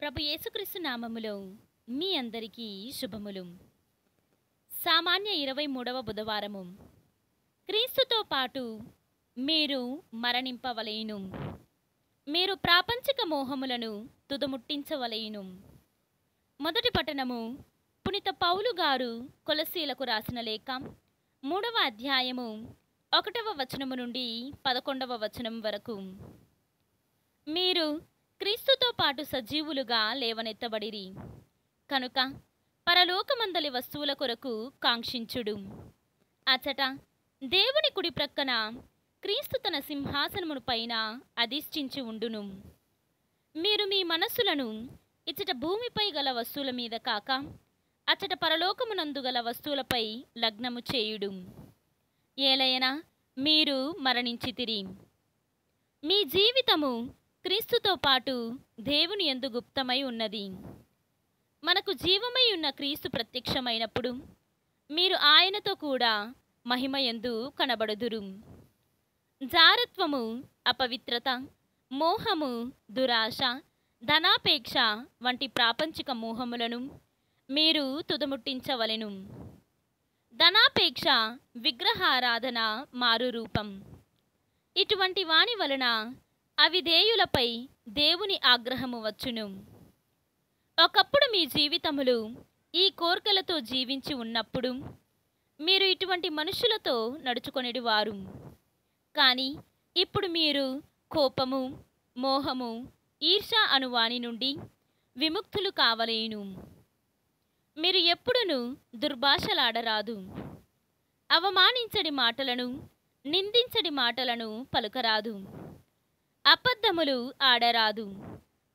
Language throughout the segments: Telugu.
ప్రభు యేసుక్రీస్తు నామములో మీ అందరికీ శుభములు. సామాన్య 23వ బుధవారము. క్రీస్తుతో పాటు మీరు మరణింపవలెను, మీరు ప్రాపంచిక మోహములను తుదముట్టించవలెను. మొదటి పట్టణము పునీత పౌలు గారు కొలస్సీలకు రాసిన లేఖ 3వ అధ్యాయము 1వ వచనము నుండి 11వ వచనం వరకు. మీరు క్రీస్తుతో పాటు సజీవులుగా లేవనెత్తబడిరి కనుక పరలోకమందలి వస్తువుల కొరకు కాంక్షించుడు. అచట దేవుని కుడి ప్రక్కన క్రీస్తు తన సింహాసనమును పైన అధిష్ఠించి ఉండును. మీరు మీ మనస్సులను ఇచ్చట భూమిపై గల వస్తువుల మీద కాక అచట పరలోకమునందు గల వస్తువులపై లగ్నము చేయుడు. ఏలయనా మీరు మరణించితిరి, మీ జీవితము క్రీస్తుతో పాటు దేవుని యందు గుప్తమై ఉన్నది. మనకు జీవమై ఉన్న క్రీస్తు ప్రత్యక్షమైనప్పుడు మీరు ఆయనతో కూడా మహిమయందు కనబడుదురు. జారత్వము, అపవిత్రత, మోహము, దురాశ, ధనాపేక్ష వంటి ప్రాపంచిక మోహములను మీరు తుదముట్టించవలెను. ధనాపేక్ష విగ్రహారాధన మారు రూపం. ఇటువంటి వాని వలన అవిధేయులపై దేవుని ఆగ్రహము వచ్చును. ఒకప్పుడు మీ జీవితములు ఈ కోర్కెలతో జీవించి ఉన్నప్పుడు మీరు ఇటువంటి మనుషులతో నడుచుకొనేవారు. కానీ ఇప్పుడు మీరు కోపము, మోహము, ఈర్ష అను వాని నుండి విముక్తులు కావలేను. మీరు ఎప్పుడును దుర్భాషలాడరాదు, అవమానించడి మాటలను, నిందించడి మాటలను పలుకరాదు, అబద్ధములు ఆడరాదు.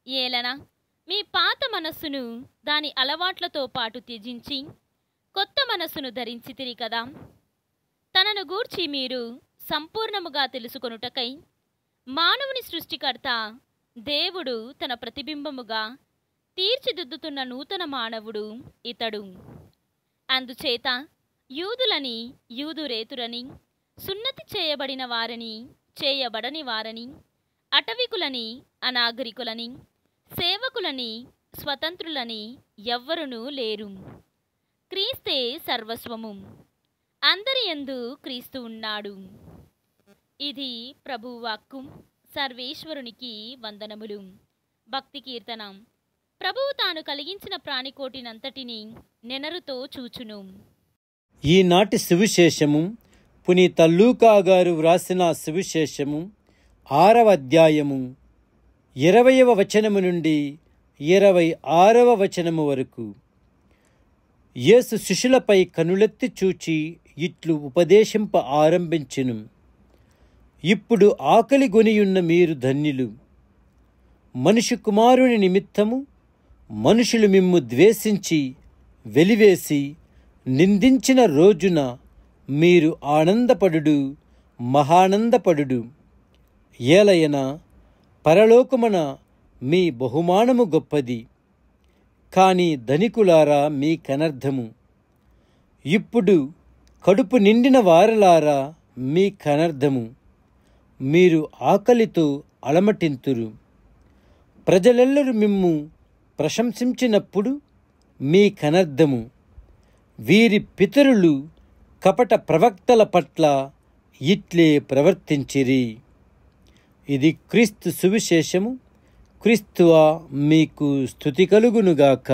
ఏలన మీ పాత మనస్సును దాని అలవాట్లతో పాటు త్యజించి కొత్త మనస్సును ధరించితిరి కదా. తనను గూర్చి మీరు సంపూర్ణముగా తెలుసుకొనుటకై మానవుని సృష్టికర్త దేవుడు తన ప్రతిబింబముగా తీర్చిదిద్దుతున్న నూతన మానవుడు ఇతడు. అందుచేత యూదులని యూదురేతురని, సున్నతి చేయబడిన వారని చేయబడని వారని, అటవికులని అనాగరికులని, సేవకులని స్వతంత్రులని ఎవ్వరునూ లేరు. క్రీస్తే సర్వస్వము, అందరి యందు క్రీస్తు ఉన్నాడు. ఇది ప్రభువాక్కు. సర్వేశ్వరునికి వందనములు. భక్తి కీర్తన. ప్రభువు తాను కలిగించిన ప్రాణికోటినంతటిని నెనరుతో చూచును. ఈనాటి సువిశేషము పునీత లూకా గారు వ్రాసిన సువిశేషము 6వ అధ్యాయము 20వ వచనము నుండి 26వ వచనము వరకు. యేసు శిష్యులపై కనులెత్తి చూచి ఇట్లు ఉపదేశింప ఆరంభించెను. ఇప్పుడు ఆకలి గొనియున్న మీరు ధన్యులు. మనిషి కుమారుని నిమిత్తము మనుషులు మిమ్ము ద్వేషించి వెలివేసి నిందించిన రోజున మీరు ఆనందపడుడు, మహానందపడుడు. ఏలయన పరలోకమున మీ బహుమానము గొప్పది. కాని ధనికులారా మీకనర్థము. ఇప్పుడు కడుపు నిండిన వారలారా మీకనర్థము. మీరు ఆకలితో అలమటింతురు. ప్రజలెల్లరూ మిమ్ము ప్రశంసించినప్పుడు మీకనర్థము. వీరి పితరులు కపట ప్రవక్తల పట్ల ఇట్లే ప్రవర్తించిరి. ఇది క్రీస్తు సువిశేషము. క్రీస్తువా మీకు స్తుతి కలుగునుగాక.